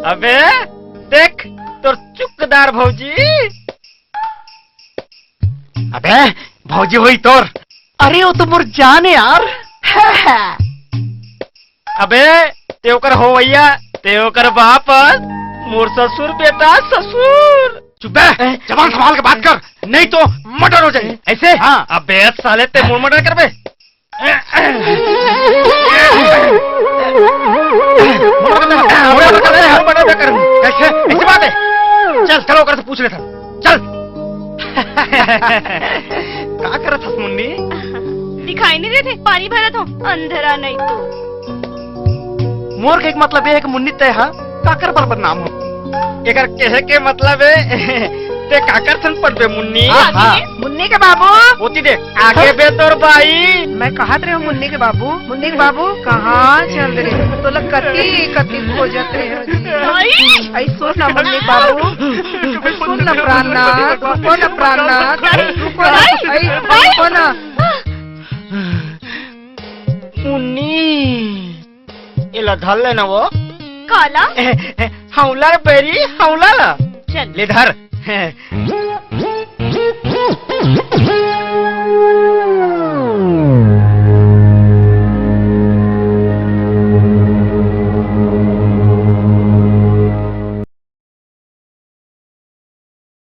अबे देख तोर चुकदार भौजी। अबे भौजी हुई तोर। अरे वो तो मोर जान है यार। अबे तेवकर हो भैया, तेवकर बाप मोर ससुर बेटा ससुर। चुप बे, जबान संभाल के बात कर, नहीं तो मर्डर हो जाए। ऐसे? हाँ। अबे साले ते मोर मर्डर कर बे। कैसे ऐसी बात है? चल चलो कर से पूछ ले था। चल। क्या कर था मुन्नी? दिखाई नहीं देते, पानी भरा था, अंधेरा नहीं तो। मोर के एक मतलब है कि मुन्नी तय है काकर पर नाम हो। एकर कहे के मतलब है ते काकर सन पर बे मुन्नी। मुन्नी के बाबू। होती दे आगे बे तोर भाई। मैं कहत रहे हूँ मुन्नी के बाबू, मुन्नी के बाबू कहाँ चल रहे तो लग कति कति खोजत रहे। आई सुन ना मुन्नी बाबू, सुन ना प्राणनाथ, रुको ना प्राणनाथ, रुको ना, आई रुको ना। मुन्नी इला धर लेना वो काला हौला बेरी हौला चल ले धर।